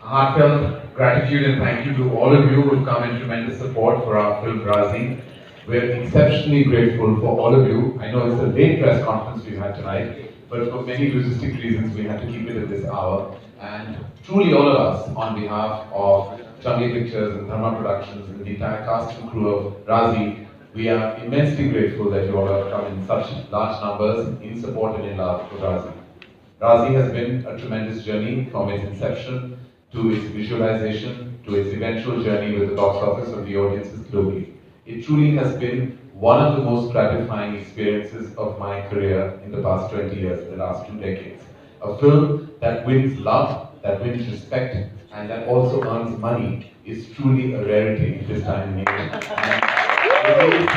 Heartfelt gratitude and thank you to all of you who've come in tremendous support for our film Raazi. We're exceptionally grateful for all of you. I know it's a late press conference we've had tonight, but for many logistic reasons we had to keep it at this hour. And truly all of us, on behalf of Chungi Pictures and Dharma Productions and the entire cast and crew of Raazi, we are immensely grateful that you all have come in such large numbers in support and in love for Raazi. Raazi has been a tremendous journey from its inception to its visualization to its eventual journey with the box office of the audiences globally. It truly has been one of the most gratifying experiences of my career in the past 20 years, the last 2 decades. A film that wins love, that wins respect, and that also earns money is truly a rarity in this time and age. And it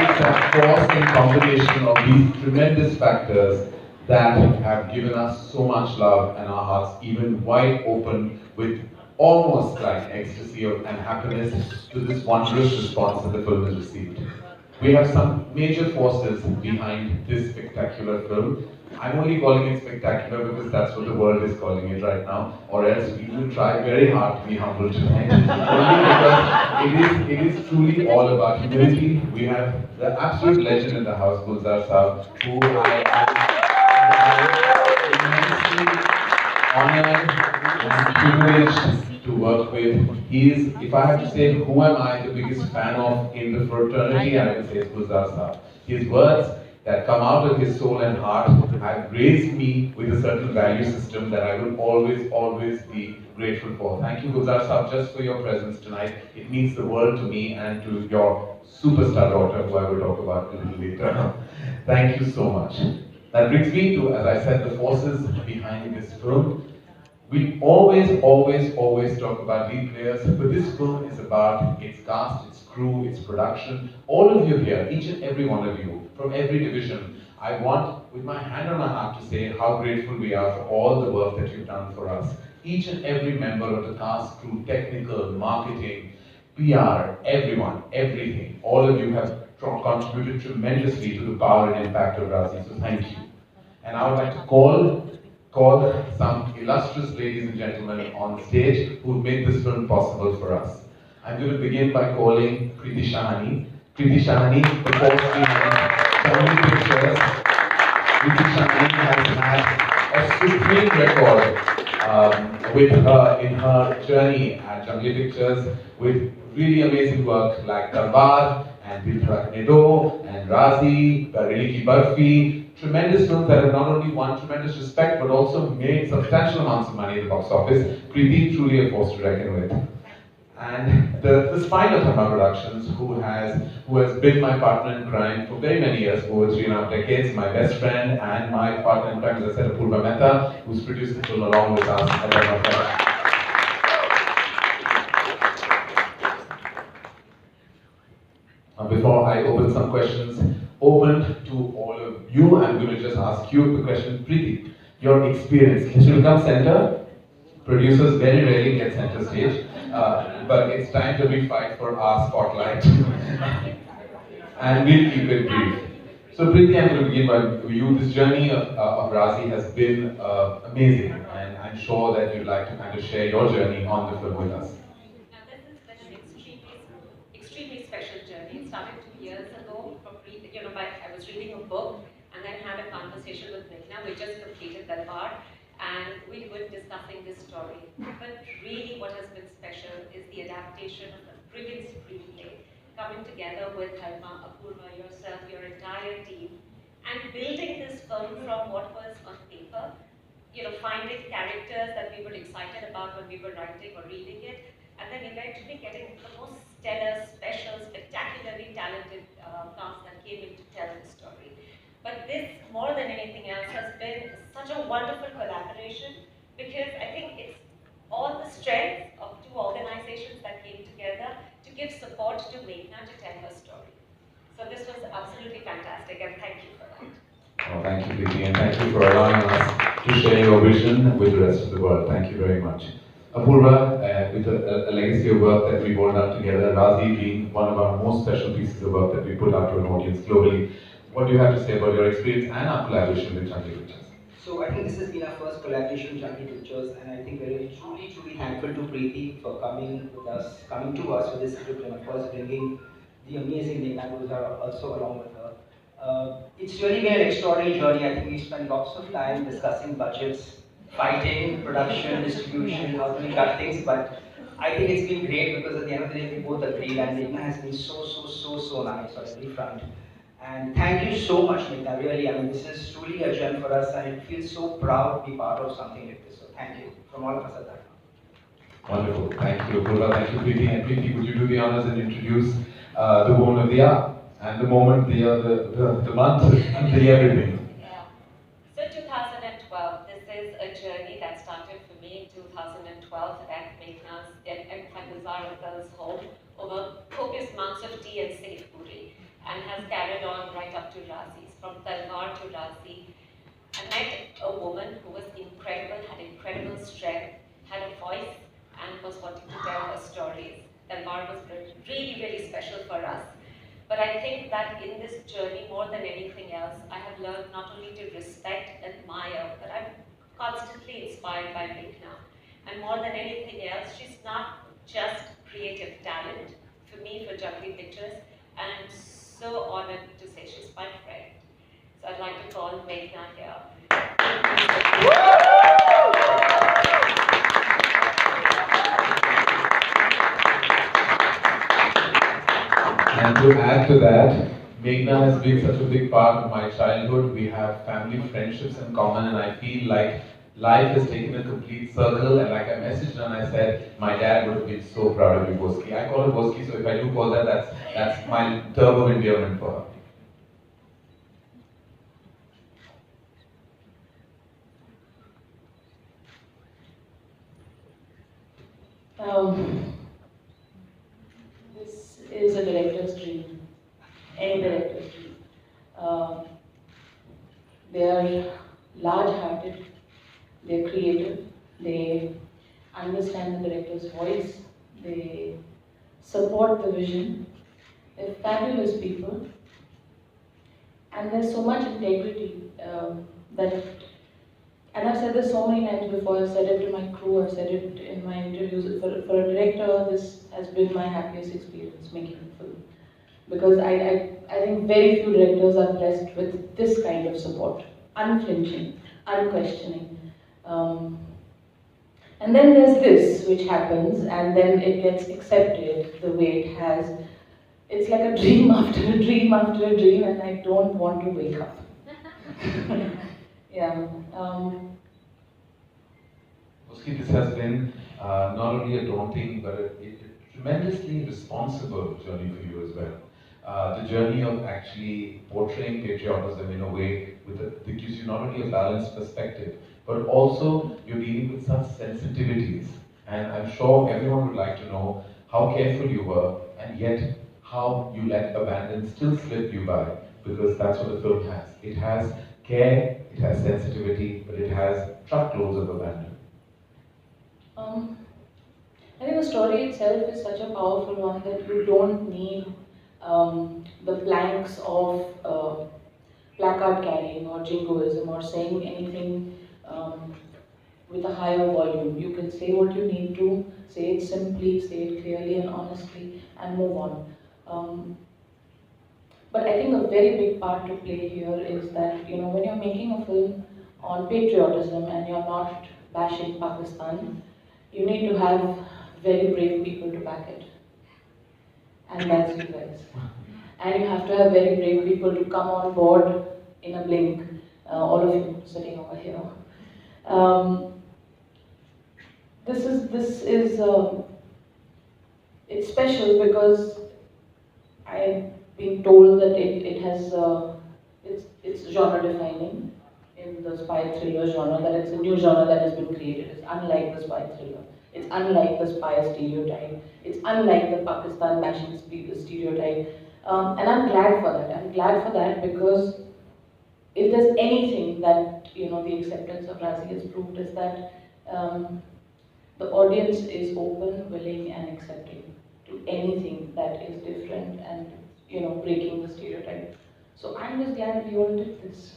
is that force and combination of these tremendous factors that have given us so much love and our hearts even wide open with almost like ecstasy and happiness to this wondrous response that the film has received. We have some major forces behind this spectacular film. I'm only calling it spectacular because that's what the world is calling it right now, or else we will try very hard to be humble tonight. Only because it is truly all about humility. We have the absolute legend in the house, Guljar Saab, who I am immensely honored and privileged to work with. He is, if I have to say who am I the biggest fan of in the fraternity, I would say it's Gulzar Saab. His words that come out of his soul and heart have raised me with a certain value system that I will always, always be grateful for. Thank you, Gulzar Saab, just for your presence tonight. It means the world to me and to your superstar daughter, who I will talk about a little later. Thank you so much. That brings me to, as I said, the forces behind this film. We always, always, always talk about lead players, but this film is about its cast, its crew, its production. All of you here, each and every one of you, from every division, I want, with my hand on my heart, to say how grateful we are for all the work that you've done for us. Each and every member of the cast, crew, technical, marketing, PR, everyone, everything. All of you have contributed tremendously to the power and impact of Raazi, so thank you. And I would like to call some illustrious ladies and gentlemen on stage who made this film possible for us. I'm going to begin by calling Kriti Shahani. Kriti Shahani, the force behind Chungi Pictures. Kriti Shahani has had a supreme record with her in her journey at Chungi Pictures with really amazing work like Darbar and Dil Dhadakne Do and Raazi, Bareli Ki Barfi. Tremendous films that have not only won tremendous respect but also made substantial amounts of money at the box office. Kriti, truly a force to reckon with. And the spine of Dharma Productions, who has been my partner in crime for very many years, over 3.5 decades, my best friend and my partner in crime, as I said, Apurva Mehta, who's produced the film along with us at Dharma Productions. Before I open some questions, open to all of you, I'm going to just ask you the question, Preeti, your experience. Can you come center? Producers very rarely get center stage, but it's time that we fight for our spotlight. And we'll keep it brief. So Preeti, I'm going to begin by you. This journey of Raazi has been amazing, and I'm sure that you'd like to kind of share your journey on the film with us. Now, this has been an extremely special journey. It started 2 years ago. I was reading a book and then had a conversation with Meghna. We just completed that part, and we were discussing this story. But really, what has been special is the adaptation of a brilliant screenplay coming together with Dharma, Apurva, yourself, your entire team, and building this film from what was on paper. Finding characters that we were excited about when we were writing or reading it, and then eventually getting the most stellar, special, spectacularly talented cast that came in to tell the story. But this, more than anything else, has been such a wonderful collaboration because I think it's all the strength of two organizations that came together to give support to Meghna to tell her story. So this was absolutely fantastic, and thank you for that. Oh, thank you, Preeti, and thank you for allowing us to share your vision with the rest of the world. Thank you very much. Apurva, with a legacy of work that we hold out together, Raazi being one of our most special pieces of work that we put out to an audience globally. What do you have to say about your experience and our collaboration with Chungi Pictures? So I think this has been our first collaboration with Chungi Pictures, and I think we're really truly, truly thankful thankful to Preeti for coming to us with this script, and of course bringing the amazing Meghna Guljar also along with her. It's really been an extraordinary journey. I think we spent lots of time discussing budgets, fighting, production, distribution, how do we cut things, but I think it's been great because at the end of the day we both agreed, and Meghna has been so nice on every front. And thank you so much, Meghna. Really, I mean, this is truly a gem for us, and it feels so proud to be part of something like this. So thank you from all of us at that. Wonderful. Thank you, Guljar. Thank you, Preeti. And Preeti, would you do the honors and introduce the woman of the hour and the moment, the month, the everything? Yeah. So 2012, this is a journey that started for me in 2012 at Meghna's at Guljar Girls' Home over copious months of tea and safe puri, and has carried on right up to Raazi's. From Talwar to Raazi, I met a woman who was incredible, had incredible strength, had a voice, and was wanting to tell her stories. Talwar was really special for us. But I think that in this journey, more than anything else, I have learned not only to respect, admire, but I'm constantly inspired by Meghna. And more than anything else, she's not just creative talent for me, for Juggling Pictures, and I'm so honored to say she's my friend. So I'd like to call Meghna here. And to add to that, Meghna has been such a big part of my childhood. We have family friendships in common, and I feel like life has taken a complete circle. And like I messaged her and I said, my dad would have been so proud of you, Boski. I call her Boski, so if I do call that, that's my term of endearment for her. This is a director's dream, any director's dream. They are large-hearted, they're creative, they understand the director's voice, they support the vision, they're fabulous people, and there's so much integrity that, and I've said this so many times before, I've said it to my crew, I've said it in my interviews, for a director, this has been my happiest experience making a film. Because I think very few directors are blessed with this kind of support, unflinching, unquestioning. And then there's this, which happens, and then it gets accepted the way it has. It's like a dream after a dream after a dream, and I don't want to wake up. Yeah. Boski, this has been not only a daunting but a tremendously responsible journey for you as well. The journey of actually portraying patriotism in a way that gives you not only a balanced perspective, but also you're dealing with such sensitivities. And I'm sure everyone would like to know how careful you were, and yet how you let abandon still slip you by, because that's what the film has. It has care, it has sensitivity, but it has truckloads of abandon. I think the story itself is such a powerful one that you don't need the planks of placard carrying or jingoism or saying anything with a higher volume. You can say what you need to, say it simply, say it clearly and honestly, and move on. But I think a very big part to play here is that, when you're making a film on patriotism and you're not bashing Pakistan, you need to have very brave people to back it. And that's you guys. And you have to have very brave people to come on board in a blink. All of you sitting over here. This is it's special because I've been told that it's genre defining in the spy thriller genre, that it's a new genre that has been created. It's unlike the spy thriller. It's unlike the spy stereotype. It's unlike the Pakistan bashing stereotype. And I'm glad for that. I'm glad for that because if there's anything that the acceptance of Raazi has proved is that the audience is open, willing, and accepting to anything that is different and breaking the stereotype. So I'm just glad we all did this.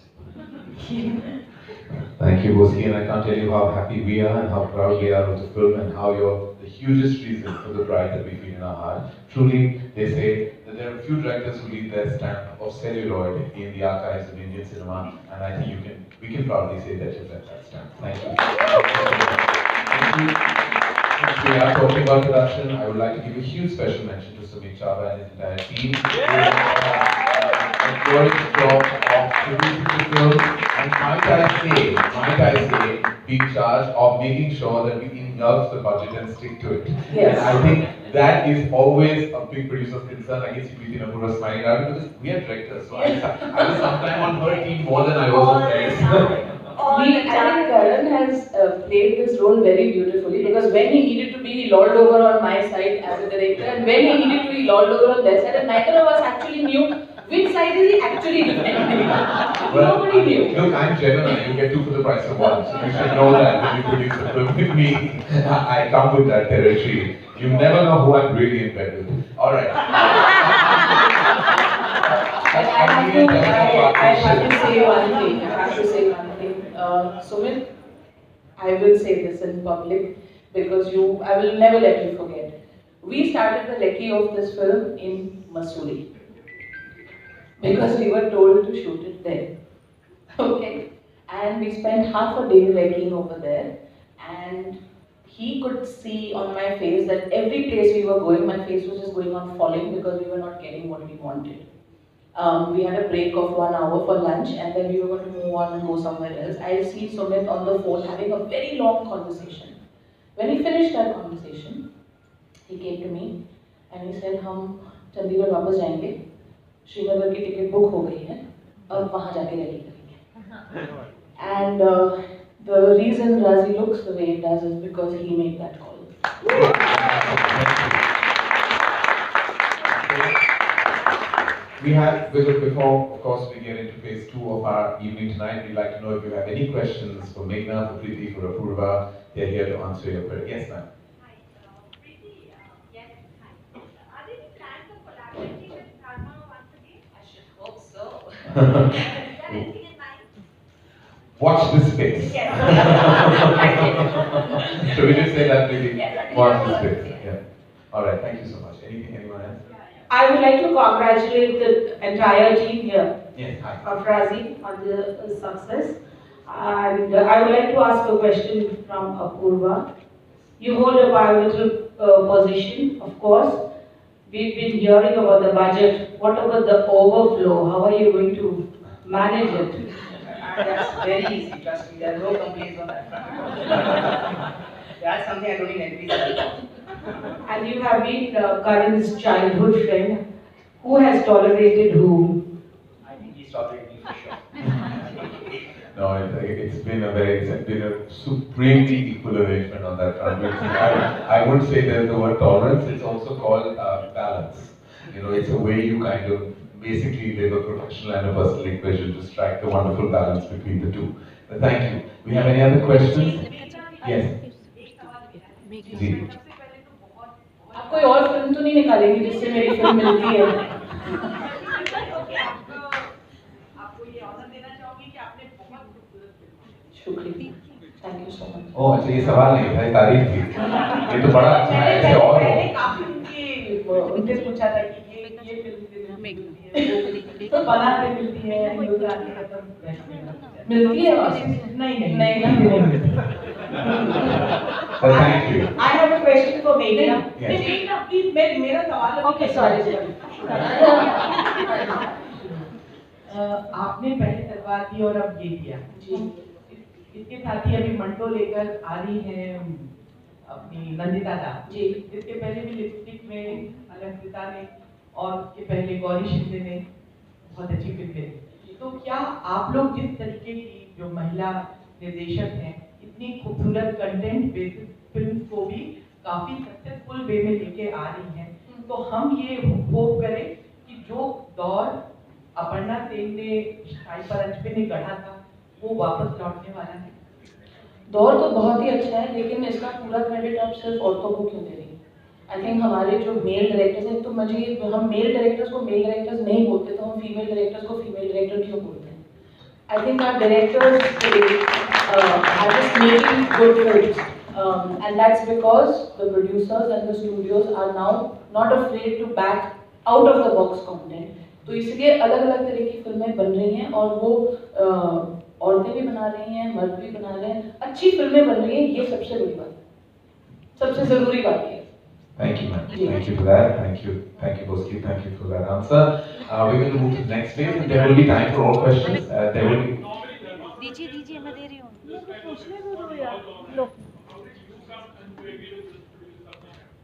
Thank you, Boski, and I can't tell you how happy we are and how proud we are of the film and how you're the hugest reason for the pride that we feel in our heart. Truly, they say that there are few directors who leave their stamp of celluloid in the archives of Indian cinema, and I think we can proudly say that you've left that stamp. Thank you. Thank you. Since we are talking about production, I would like to give a huge special mention to Sumit Chawla and his entire team. A glorious job of producing the film, and might I say, be in charge of making sure that we engulf the budget and stick to it. Yes. And I think that is always a big producer's concern. I guess you were smiling at me because we are directors, so I was sometime on her team more than I was on theirs. I think Karan has played this role very beautifully, because when he needed to be, he lolled over on my side as a director, and when he needed to be, he lolled over on their side, and neither of us actually knew which side is he actually defending. Nobody knew. Look, I'm Gemini. You get two for the price of one. So you should know that when you produce a film with me. I come with that territory. You never know who I'm really in bed with. All right. I have to say one thing. Sumit, I will say this in public because I will never let you forget. We started the recce of this film in Mussoorie because we were told to shoot it there. Okay? And we spent half a day recceing over there, and he could see on my face that every place we were going, my face was just going on falling because we were not getting what we wanted. We had a break of 1 hour for lunch, and then we were going to move on and go somewhere else. I see Sumit on the phone having a very long conversation. When he finished that conversation, he came to me and he said, "हम चंडीगढ़ वापस जाएंगे, श्रीनगर की ticket book हो गई है, अब वहाँ जाके रेडी करेंगे." And the reason Raazi looks the way it does is because he made that call. We have, before, of course, we get into phase 2 of our evening tonight, we'd like to know if you have any questions for Meghna, for Preeti, for Apurva. They're here to answer your query. Yes, ma'am. Hi, Preeti, yes, hi. Are there any plans of collaborating with Dharma once again? I should hope so. Is there anything in mind? Watch this space. Yes. Should we just say that, Preeti? Yes. Watch this space. Yeah. All right, thank you so much. Anyone else? I would like to congratulate the entire team here Yes, hi. of Raazi on the success. And I would like to ask a question from Apurva. You hold a pivotal position, of course. We've been hearing about the budget. What about the overflow? How are you going to manage it? That's very easy, trust me. There are no complaints on that front. That's something I don't need anybody's help on. And you have been Karan's childhood friend. Who has tolerated whom? I think he's tolerated me for sure. No, it's been a supremely equal arrangement on that front. I wouldn't say there's the word tolerance, it's also called balance. You know, it's a way you kind of basically live a professional and a personal equation to strike the wonderful balance between the two. But thank you. We have any other questions? Yes. जी. आप कोई और film तो नहीं निकालेंगे जिससे मेरी film मिलती है? आपको ये ऑनर देना चाहूंगी कि आपने बहुत खूबसूरत फिल्म शुक्रिया, थैंक यू सो मच। ओह अच्छा, ये सवाल नहीं था, ये तारीफ थी। ये तो बड़ा अच्छा है, ऐसे और मैंने काफी उनसे पूछा था कि ये फिल्म मिलती है, तो बनाते मिलती है, गुजरात के खत्म मिलती है? नहीं। Thank you. I have a question for Meghna. Yes. Meghna, please, मेरा सवाल। Okay, sorry. आपने पहले तलवार दी और अब ये दिया जी। इसके साथ ही अभी मंटो लेकर आ रही है अपनी नंदिता दा जी। इसके पहले भी लिपस्टिक में अलंकृता ने और इसके पहले गौरी शिंदे ने बहुत अच्छी फिल्में। तो क्या आप लोग जिस तरीके की जो महिला निर्देशक हैं इतनी खूबसूरत कंटेंट बेस्ड फिल्म को भी काफी सक्सेसफुल वे में लेके आ रही हैं, तो हम ये होप करें कि जो दौर अपर्णा सेन ने शाही पर अंजपे ने गढ़ा था वो वापस लौटने वाला है। दौर तो बहुत ही अच्छा है, लेकिन इसका पूरा क्रेडिट आप सिर्फ औरतों को क्यों दे रही हैं? आई थिंक हमारे जो मेल डायरेक्टर्स हैं, तो हम मेल डायरेक्टर्स को मेल डायरेक्टर्स नहीं बोलते, तो हम फीमेल डायरेक्टर्स को फीमेल डायरेक्टर क्यों बोलते हैं? I think our directors today are just making good films. And that's because the producers and the studios are now not afraid to back out of the box content. तो इसलिए अलग अलग तरह की फिल्में बन रही हैं और वो औरतें भी बना रही हैं, मर्द भी बना रहे हैं, अच्छी फिल्में बन रही हैं, ये सबसे बड़ी बात है, सबसे ज़रूरी बात है. Thank you, ma'am. Thank you for that. Thank you, Boski. Thank you for that answer. We're going to move to the next phase, and there will be time for all questions. There will be. दीजिए मैं दे रही हूँ.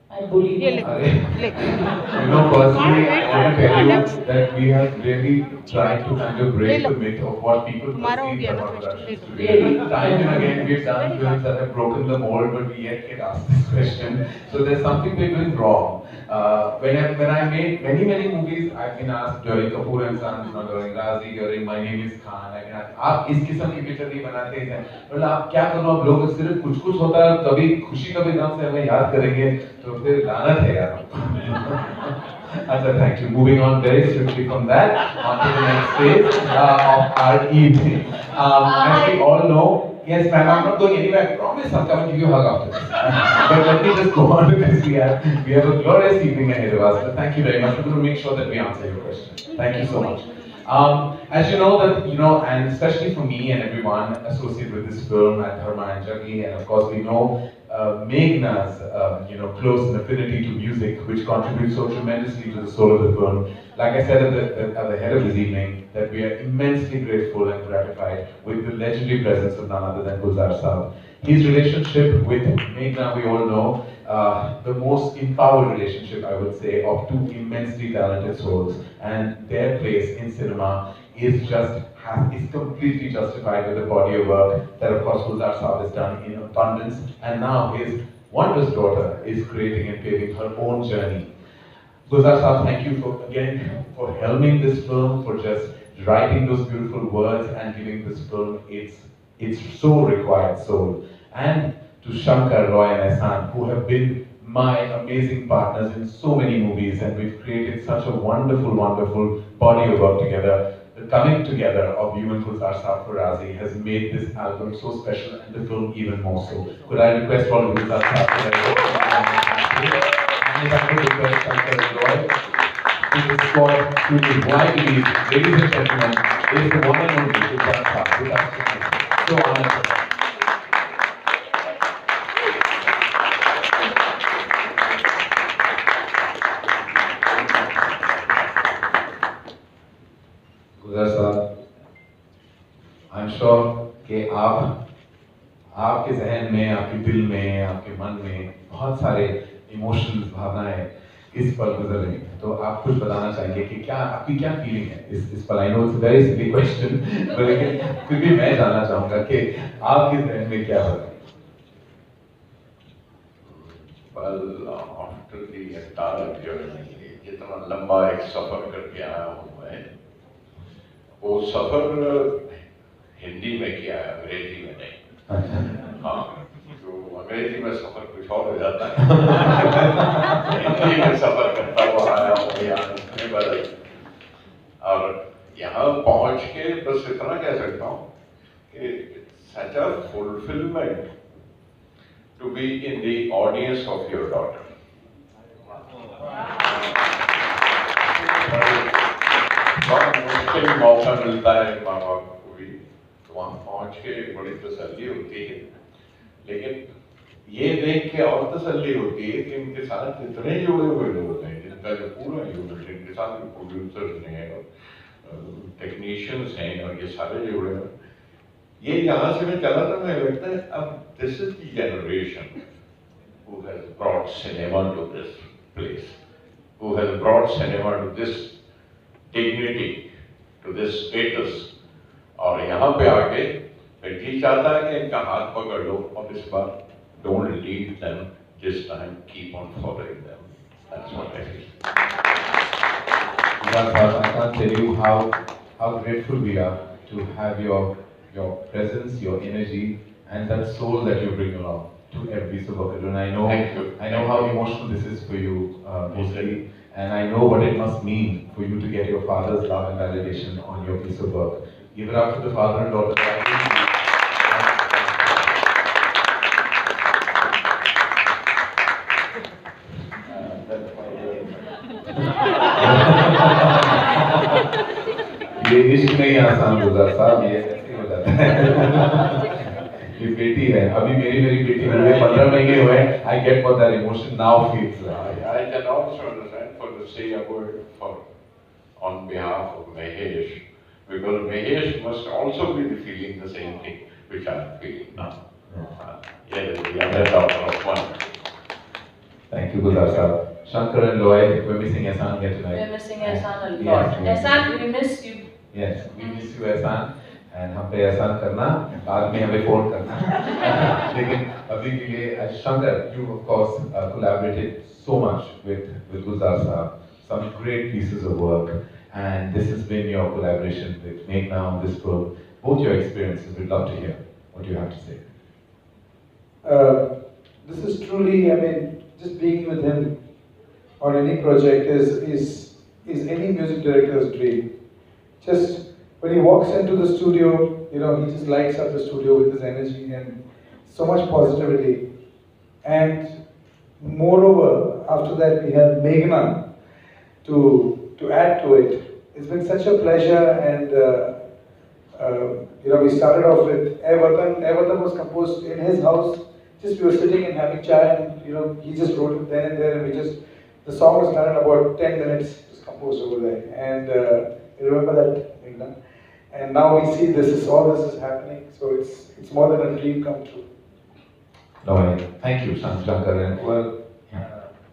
I bully you. You know, personally, I want to tell you that we have really tried to kind of break the myth of what people perceive Dharma productions to be. Time and again, we've done films that have broken the mold, but we yet get asked this question. So there's something we're doing wrong. When I made many movies, I've been asked during Kapoor and Sons, during Raazi, during My Name Is Khan, I've been asked, आप इस किस्म की picture नहीं बनाते हैं, मतलब आप क्या करो, आप लोग सिर्फ कुछ होता है, कभी खुशी कभी गम से हमें याद करेंगे, तो फिर लानत है यार. Achha, thank you. Moving on very swiftly from that, on to the next phase of our evening. As we all know, yes ma'am, I'm not going anywhere, I promise I'll come and give you a hug after this. But let me just go on because we have a glorious evening ahead of us. But thank you very much. We're going to make sure that we answer your question. Thank you so much. As you know that, and especially for me and everyone associated with this film at Dharma and Jaggi, and of course we know Meghna's, close affinity to music, which contributes so tremendously to the soul of the film. Like I said at the head of this evening, that we are immensely grateful and gratified with the legendary presence of none other than Guljar Saab. His relationship with Meghna, we all know, the most empowered relationship, I would say, of two immensely talented souls, and their place in cinema is completely justified with the body of work that, of course, Gulzar Saab has done in abundance, and now his wondrous daughter is creating and paving her own journey. Gulzar Saab, thank you for helming this film, for just writing those beautiful words and giving this film its so required soul. And to Shankar, Roy and Ehsan, who have been my amazing partners in so many movies, and we've created such a wonderful body of work together. The coming together of you and Gulzar Saab for Raazi has made this album so special and the film even more so. Could I request all Gulzar Saab and if I could request Shankar and Roy to the squad to the YPD, ladies and gentlemen, is the one and only Gulzar Saab. Good afternoon. So honored. Gulzar Saab, I'm sure कि आपके जहन में, आपके दिल में, आपके मन में बहुत सारे इमोशनल भावनाएं इस पल गुजर रही हैं. तो आप कुछ बताना चाहेंगे कि आपकी क्या फीलिंग है इस पल? I know it's a very silly question, लेकिन फिर भी मैं जानना चाहूँगा कि आपके जहन में क्या हो रहा है? Well, after the entire journey, जितना लंबा एक सफर करके आया हूँ मैं, वो सफर हिंदी में किया है, अंग्रेजी में नहीं. हाँ, तो अंग्रेजी में सफर कुछ और हो जाता है. हिंदी में सफर करता हुआ आया हूँ यहाँ बदल. और यहाँ पहुँच के बस इतना कह सकता हूँ कि such a fulfillment to be in the audience of your daughter. बहुत मुश्किल मौका मिलता है माँ बाप को भी, तो वहाँ पहुँच के बड़ी तसल्ली होती है. लेकिन ये देख के और तसल्ली होती है कि इनके साथ इतने जुड़े हुए लोग हैं, जिनका जो पूरा यूनिट, इनके साथ प्रोड्यूसर्स हैं और टेक्नीशियंस हैं और ये सारे जुड़े हैं. ये यहाँ से मैं चला था, मैं लगता है अब this is the generation who has brought cinema to this place, who has brought cinema to this dignity, to this status. और यहाँ पे आके मैं जी चाहता है कि इनका हाथ पकड़ लो और इस बार don't leave them, this time keep on following them. That's what I feel. I can't tell you how grateful we are to have your presence, your energy, and that soul that you bring along to every piece of work. And I know how emotional this is for you, mostly, and I know what it must mean for you to get your father's love and validation on your piece of work. Give it up for the father and daughter. ये इश्क नहीं आसान गुलजार साहब, ये ऐसे हो जाता है। ये बेटी है, अभी मेरी बेटी हुई है, 15 महीने हुए हैं। I get what that emotion now feels like. I can also understand for the say a word for on behalf of Mahesh, because Mahesh must also be feeling the same thing which I am feeling now. Yeah, the other daughter of one. Thank you, Guljar sahab. Shankar and Lloyd, we're missing Ehsan here tonight. We're missing Ehsan a lot. Yes, Ehsan, we miss you. Yes, we miss you, Ehsan. And हम पे एहसान करना, बाद में हमें phone करना। लेकिन अभी के लिए, Shankar, you of course collaborated so much with Guljar sahab, some great pieces of work, and this has been your collaboration with Meghna on this film. Both your experiences, we'd love to hear. What do you have to say? This is truly, I mean, just being with him on any project is any music director's dream. Just when he walks into the studio, you know, he just lights up the studio with his energy and so much positivity. And moreover, after that we have Meghna to add to it. It's been such a pleasure, and you know, we started off with Air Watan. Air Watan was composed in his house. Just we were sitting and having chai, and you know, he just wrote it then and there, and the song was done in about 10 minutes. It was composed over there, and you remember that, Meghna? And now we see all this is happening, so it's more than a dream come true. No, thank you, Shankar. And well,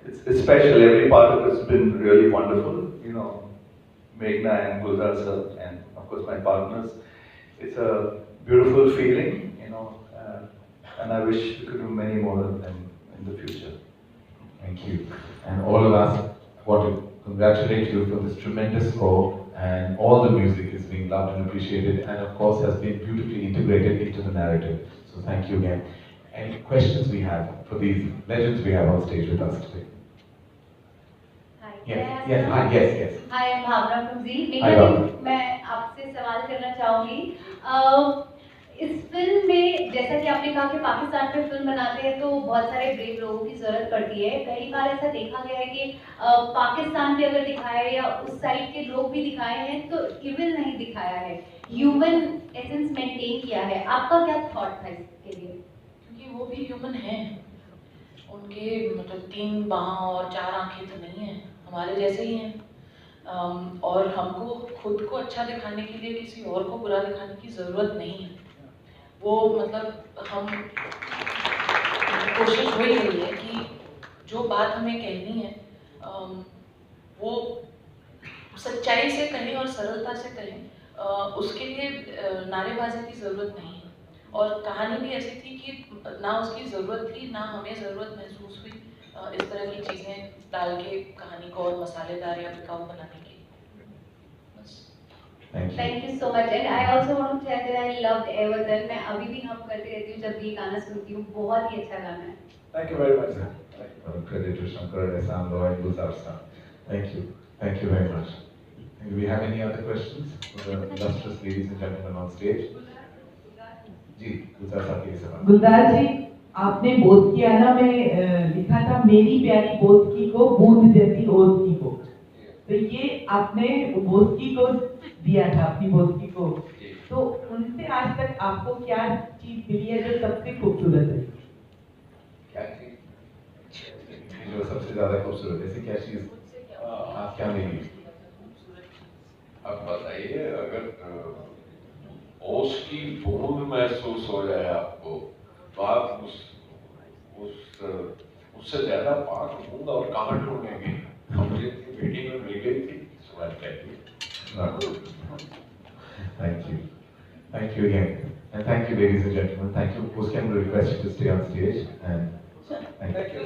it's special. Every part of it's been really wonderful. You know, Meghna and Guljar sir, and of course my partners. It's a beautiful feeling, you know, and I wish we could do many more of them in the future. Thank you. And all of us want to congratulate you for this tremendous score, and all the music is being loved and appreciated, and of course has been beautifully integrated into the narrative. So thank you again. Any questions we have for these legends we have on stage with us today? Yes. Hi, I'm Bhavna from Z. Hi, Bhavna. मैं आपसे सवाल करना चाहूँगी। इस film में जैसा कि आपने कहा कि पाकिस्तान में फिल्म बनाते हैं तो बहुत सारे ब्रेव लोगों की जरूरत पड़ती है। पहली बार ऐसा देखा गया है कि पाकिस्तान भी अगर दिखाया है या उस साइड के लोग भी दिखाए हैं तो इविल नहीं दिखाया है, ह्यूमन एसेंस मेंटेन किया है। आपका क्या थॉट था इसके लिए? क्योंकि वो भी ह्यूमन हैं, उनके मतलब 3 बाह और 4 आंखें तो नहीं हैं, हमारे जैसे ही हैं। और हमको खुद को अच्छा दिखाने के लिए किसी और को बुरा दिखाने की ज़रूरत नहीं है। वो मतलब हम कोशिश वही रही है कि जो बात हमें कहनी है वो सच्चाई से कहें और सरलता से कहें, उसके लिए नारेबाजी की ज़रूरत नहीं है। और कहानी भी ऐसी थी कि ना उसकी ज़रूरत थी ना हमें ज़रूरत महसूस हुई इस तरह की चीज़ें डाल के कहानी को और मसालेदार या बिकाऊ बनाने की। Thank you so much, and I also want to tell that I loved Air Watan. मैं अभी भी हम करती रहती हूँ जब भी गाना सुनती हूँ, बहुत ही अच्छा गाना है। Thank you very much. Credit to Shankar, Ehsan, Lloyd, Guljar sahab. Thank you very much. Do we have any other questions for the illustrious ladies and gentlemen on stage? Ji, Guljar sahab के सवाल। गुलजार जी, आपने बोध किया ना, मैं लिखा था मेरी प्यारी बोध की को बूंद देती ओद की को, तो ये आपने बोध की को दिया था अपनी बोध की को, तो उनसे आज तक आपको क्या चीज मिली है जो सबसे खूबसूरत है? क्या चीज जो सबसे ज्यादा खूबसूरत है? ऐसी क्या चीज आप क्या मिली? अब बताइए, अगर ओस की बूंद महसूस हो जाए आपको, तो आप उससे ज्यादा पाक बूंद और कहाँ ढूंढेंगे? मुझे बेटी में मिल गई थी, सवाल कहती। Thank you again, and thank you, ladies and gentlemen. Thank you. Of can we request you to stay on stage and thank you.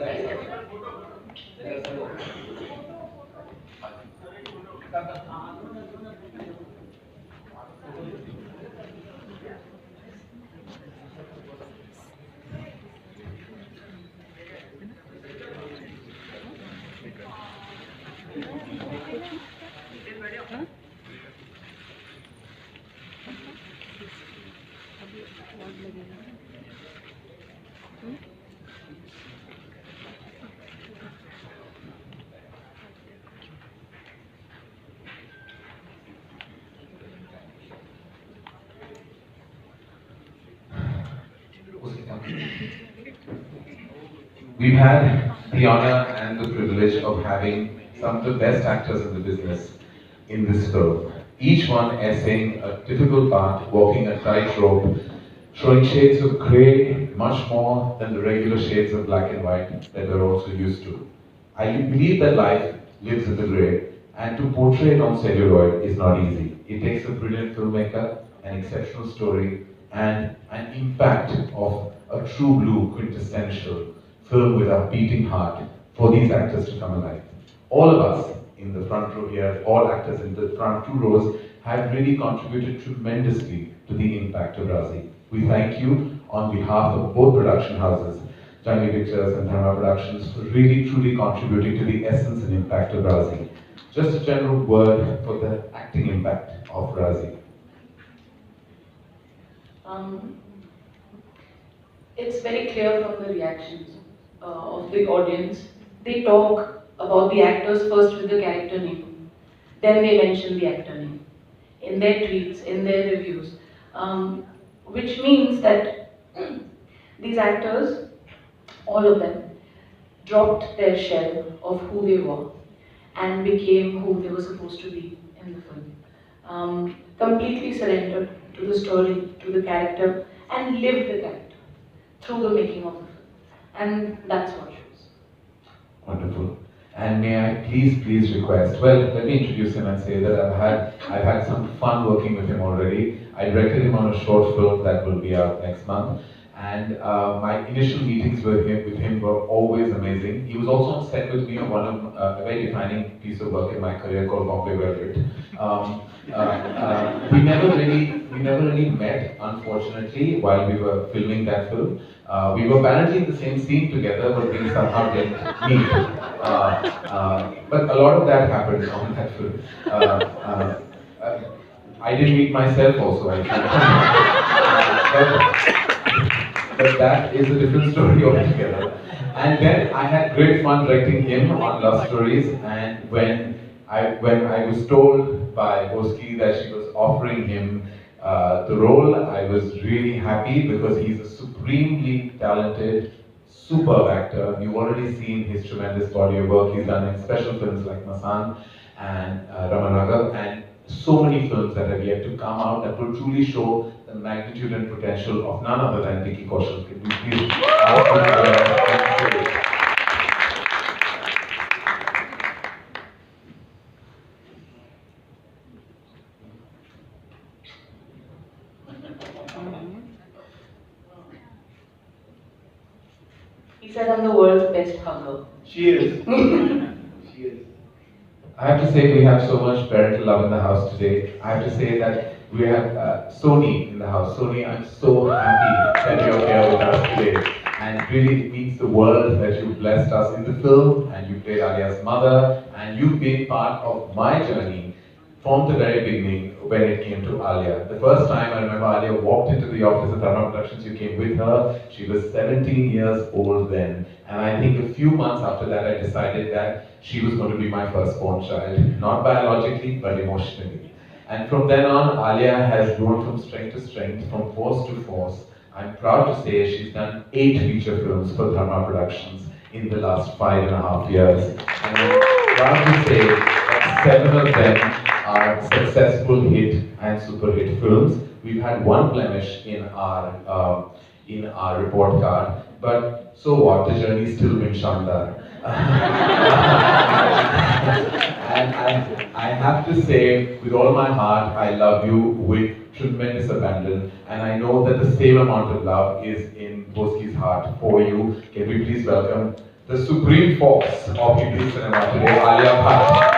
Huh? We've had the honor and the privilege of having some of the best actors in the business in this film. Each one essaying a difficult part, walking a tightrope, showing shades of grey much more than the regular shades of black and white that we're also used to. I believe that life lives in the grey, and to portray it on celluloid is not easy. It takes a brilliant filmmaker, an exceptional story, and an impact of a true blue quintessential film with a beating heart for these actors to come alive. All of us in the front row here, all actors in the front 2 rows, have really contributed tremendously to the impact of Raazi. We thank you on behalf of both production houses, Jungle Pictures and Dharma Productions, for really truly contributing to the essence and impact of Raazi. Just a general word for the acting impact of Raazi. It's very clear from the reactions of the audience. They talk about the actors first with the character name, then they mention the actor name in their tweets, in their reviews, which means that these actors, all of them, dropped their shell of who they were and became who they were supposed to be in the film. Completely surrendered to the story, to the character, and lived the character through the making of the film. And that's what shows. Wonderful. And may I please request, well, let me introduce him and say that I've had some fun working with him already. I directed him on a short film that will be out next month. And my initial meetings with him were always amazing. He was also on set with me on one of a very defining piece of work in my career called Bombay Velvet. We never really met, unfortunately, while we were filming that film. We were apparently in the same scene together, but we somehow didn't meet. But a lot of that happened on that film. I didn't meet myself also, I think. But that is a different story altogether. And then I had great fun directing him on Love Stories, and when I was told by Boski that she was offering him the role, I was really happy because he's a supremely talented, superb actor. You've already seen his tremendous body of work. He's done in special films like Masan and Ramanagar, and so many films that have yet to come out that will truly show the magnitude and potential of none other than Vicky Kaushal. Can you please ask him to join us? He said I'm the world's best hugger. She is. She is. I have to say we have so much parental love in the house today. I have to say that we have Sony in the house. Sony, I'm so happy that you're here with us today. And really it means the world that you blessed us in the film, and you played Alia's mother, and you've been part of my journey from the very beginning when it came to Alia. The first time I remember Alia walked into the office of Dharma Productions, you came with her. She was 17 years old then. And I think a few months after that I decided that she was going to be my firstborn child. Not biologically, but emotionally. And from then on, Alia has grown from strength to strength, from force to force. I'm proud to say she's done 8 feature films for Dharma Productions in the last 5.5 years. And I'm proud to say that 7 of them are successful hit and super hit films. We've had one blemish in our report card, but so what? The journey's still been Shandar. And I have to say, with all my heart, I love you with tremendous abandon, and I know that the same amount of love is in Boski's heart for you. Can we please welcome the supreme force of Hindi cinema today, Alia Bhatt.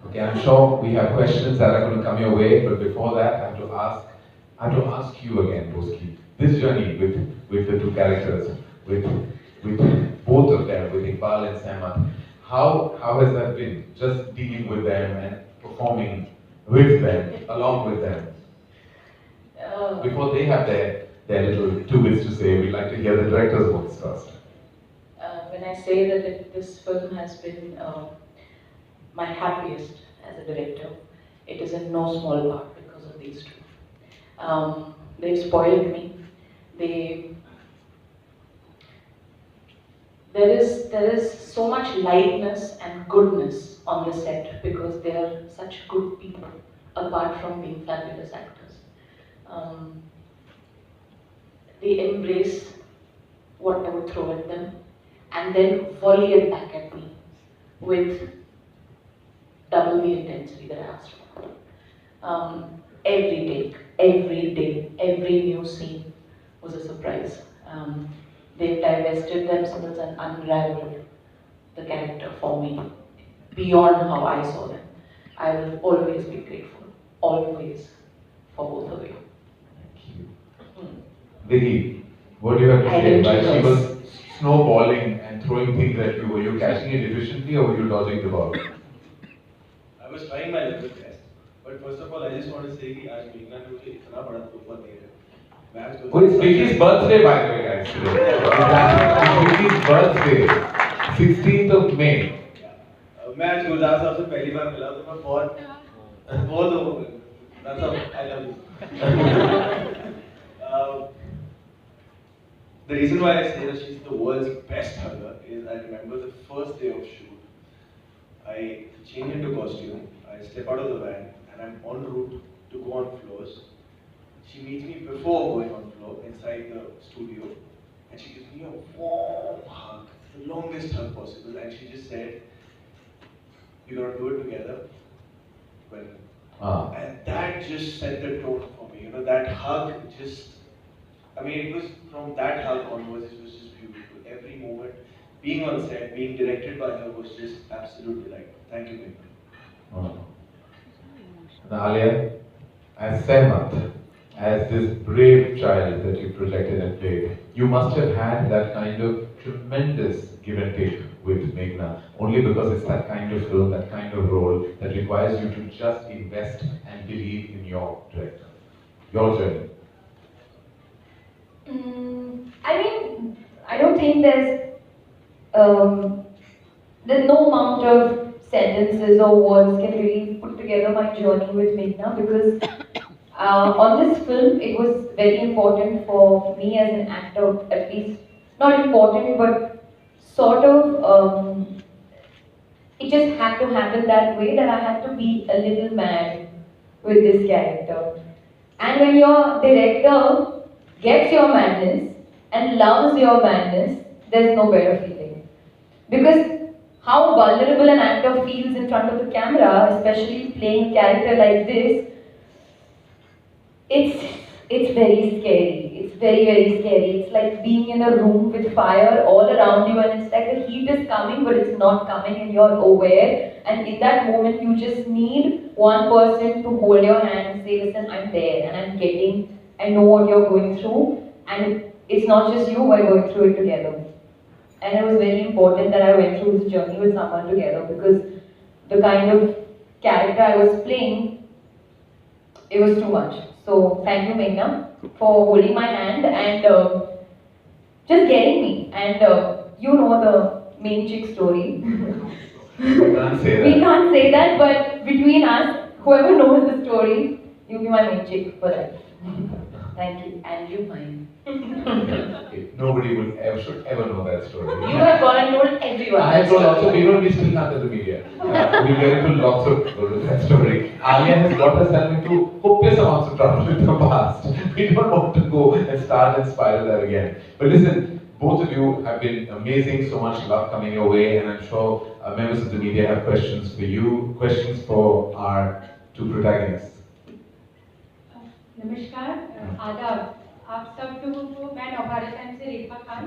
Okay, I'm sure we have questions that are going to come your way, but before that, I have to ask you again, Boski. This journey with the 2 characters, with both of them, with Iqbal and Sehmat, how has that been? Just dealing with them and performing with them, along with them, before they have their their little two bits to say. We'd like to hear the director's voice first. When I say that this film has been my happiest as a director, it is in no small part because of these two. They've spoiled me. There is so much lightness and goodness on the set because they are such good people, apart from being fabulous actors. They embrace what I would throw at them and then volley it back at me with double the intensity that I asked for. Every take, every day, every new scene was a surprise. They've divested themselves and unraveled the character for me beyond how I saw them. I will always be grateful, always, for both of you. Vicky, what do you have to say? While she was snowballing and throwing things at you, were you catching it efficiently or were you dodging the ball? I was trying my level best, but first of all, I just want to say that आज मेघना ने मुझे इतना बड़ा तोहफा दे रहे हैं. It's Vicky's birthday, by the way, guys. Today. It's Vicky's birthday, 16th of May. मैं आज गुलजार साहब से पहली बार मिला तो मैं बहुत हो गया. That's all. I love you. The reason why I say that she's the world's best hugger is I remember the first day of shoot. I change into costume, I step out of the van, and I'm en route to go on floors. She meets me before going on floor inside the studio, and she gives me a warm hug, the longest hug possible, and she just said, "We're gonna do it together." And that just set the tone for me. You know, that hug just, I mean, it was from that hug onwards, it was just beautiful. Every moment, being on set, being directed by her was just absolute delight. Thank you, Meghna. Alia, as Sehmat, as this brave child that you projected and played, you must have had that kind of tremendous give and take with Meghna, only because it's that kind of film, that kind of role that requires you to just invest and believe in your director, your journey. I mean, I don't think there's no amount of sentences or words can really put together my journey with Meghna, because on this film it was very important for me as an actor, at least not important but sort of it just had to happen that way, that I had to be a little mad with this character. And when your director gets your madness and loves your madness, there's no better feeling. Because how vulnerable an actor feels in front of the camera, especially playing a character like this, it's very scary. It's very, very scary. It's like being in a room with fire all around you, and it's like the heat is coming but it's not coming and you're aware, and in that moment you just need one person to hold your hand and say, listen, I'm there and I know what you're going through, and it's not just you, we're going through it together. And it was very important that I went through this journey with someone together, because the kind of character I was playing, it was too much. So thank you, Meghna, for holding my hand and just getting me. And you know the main chick story. We can't say that. We can't say that, but between us, whoever knows the story, you'll be my main chick for life. Thank you. And you mine. Nobody should ever know that story. You have gone and told everyone. I have told lots of people, we still not in the media. We get into lots of that story. Alia has got herself into copious amounts of trouble in the past. We don't want to go and start and spiral that again. But listen, both of you have been amazing, so much love coming your way, and I'm sure members of the media have questions for you, questions for our two protagonists. नमस्कार, आदाब. आप सब लोगों को, मैं Navbharat times से रेखा खान.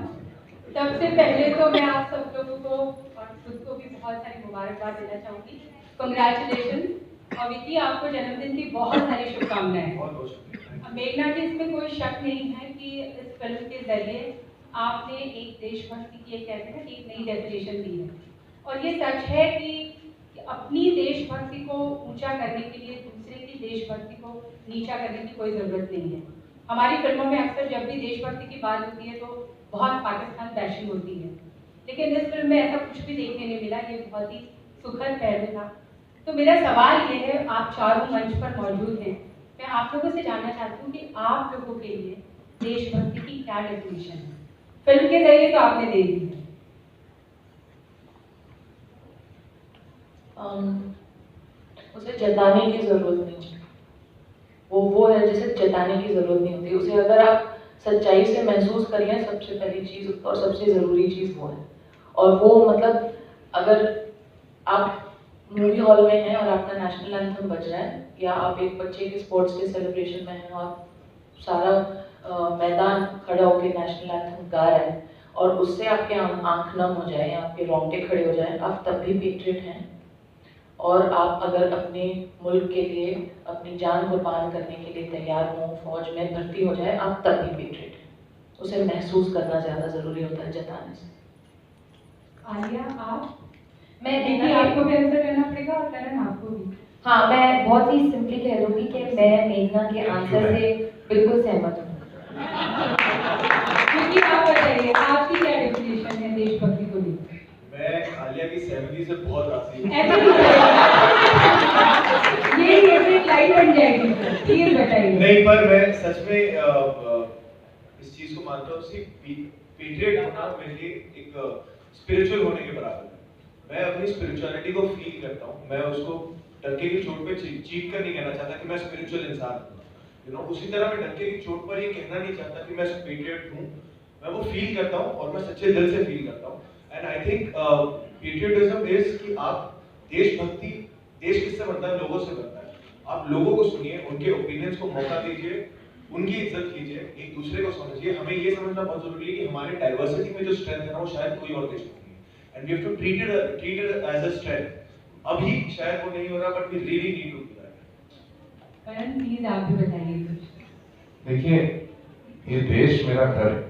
सबसे पहले तो मैं आप सब लोगों को और खुद को भी बहुत सारी मुबारकबाद देना चाहूँगी. Congratulations. और विकी, आपको जन्मदिन की बहुत सारी शुभकामनाएं. मेघना जी, इसमें कोई शक नहीं है कि इस फिल्म के जरिए आपने एक देशभक्ति की एक नई डेफिनेशन दी है. और ये सच है कि अपनी देशभक्ति को ऊंचा करने के लिए दूसरे की देशभक्ति को नीचा करने की कोई ज़रूरत नहीं है. हमारी फिल्मों में अक्सर जब भी देशभक्ति की बात होती है तो बहुत पाकिस्तान बैशिंग होती है, लेकिन इस फिल्म में ऐसा कुछ भी देखने नहीं मिला। ये बहुत ही सुखद पहलू था। तो मेरा सवाल ये है, आप चारों मंच पर मौजूद हैं, मैं आप लोगों से जानना चाहती हूँ कि आप लोगों के लिए देशभक्ति की क्या डेफिनेशन है? फिल्म के जरिए तो आपने दे दी है। उसे जताने की जरूरत नहीं है, वो है जिसे जताने की जरूरत नहीं होती। उसे अगर आप सच्चाई से महसूस करिए, सबसे पहली चीज और सबसे जरूरी चीज वो है। और वो मतलब अगर आप मूवी हॉल में हैं और आपका नेशनल एंथम बज रहा है, या आप एक बच्चे के स्पोर्ट्स के सेलिब्रेशन में हैं और सारा मैदान खड़ा होकर नेशनल एंथम गा रहा है और उससे आपके आंख नम हो जाए, आपके रोंगटे खड़े हो जाए, आप तब भी पेट्रियट हैं। और आप अगर अपने मुल्क के लिए अपनी जान कुर्बान करने के लिए तैयार हों, फौज में भर्ती हो जाए, आप तब भी पेट्रियट हैं। उसे महसूस करना ज़्यादा ज़रूरी होता है जताने से। आलिया, आप? मैं देखिए, आपको भी आंसर करना पड़ेगा और करण आपको भी। हाँ, मैं बहुत ही सिंपली कह दूंगी कि मैं मेघना के आंसर से बिल्कुल सहमत हूँ। क्योंकि आप बताइए, आपकी क्या डेफिनेशन है देशभक्ति को लेकर? मैं आलिया की सहमति से बहुत राजी हूँ। ये लाइन बन जाएगी, प्लीज बताइए। नहीं, पर मैं सच में इस चीज को मानता हूँ कि पेट्रियट होना मेरे लिए एक स्पिरिचुअल होने के बराबर है। मैं अपनी स्पिरिचुअलिटी को फील करता हूँ। मैं उसको डंके की चोट पे चीख कर नहीं कहना चाहता कि मैं स्पिरिचुअल इंसान हूँ, उसी तरह मैं डंके की चोट पर ये कहना नहीं चाहता कि मैं पेट्रियट हूँ। मैं वो फील करता हूँ और मैं सच्चे दिल से फील करता हूँ। And I think patriotism is कि आप देशभक्ति, देश किससे बनता है? लोगों से बनता है। आप लोगों को सुनिए, उनके ओपिनियंस को मौका दीजिए, उनकी इज्जत कीजिए, एक दूसरे को समझिए। हमें ये समझना बहुत जरूरी है कि हमारे डाइवर्सिटी में जो स्ट्रेंथ है ना, वो शायद कोई और देश में नहीं है। And we have to treat it as a strength. अभी शायद वो नहीं हो रहा, but we really need to do that. Karan, please आप भी बताइए कुछ। देखिए, ये देश मेरा घर है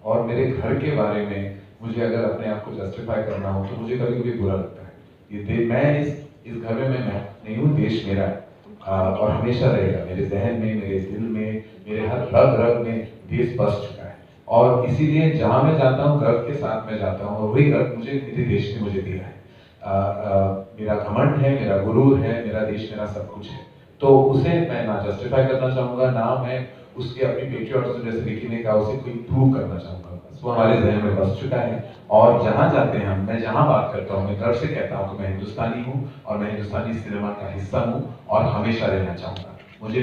और मेरे घर के बारे में मुझे अगर अपने आप को जस्टिफाई करना हो तो मुझे कभी कभी बुरा लगता है। ये मैं इस घर में मैं नहीं हूँ, देश मेरा है और हमेशा रहेगा। मेरे जहन में, मेरे दिल में, मेरे हर रग रग में देश बस चुका है। और इसीलिए जहाँ मैं जाता हूँ गर्व के साथ मैं जाता हूँ, और वही गर्व मुझे मेरे देश ने मुझे दिया है। मेरा घमंड है, मेरा गुरूर है, मेरा देश मेरा सब कुछ है। तो उसे मैं ना जस्टिफाई करना चाहूँगा, ना मैं उसके अपनी पेट्रियटिज्म जैसे रिकी ने कहा उसे कोई प्रूव करना चाहूँगा। बस वो हमारे जहन में बस चुका है। और जहाँ जाते हैं हम, मैं जहाँ बात करता हूँ, मैं गर्व से कहता हूँ कि मैं हिंदुस्तानी हूँ और मैं हिंदुस्तानी सिनेमा का हिस्सा हूँ और हमेशा रहना चाहूँगा। मुझे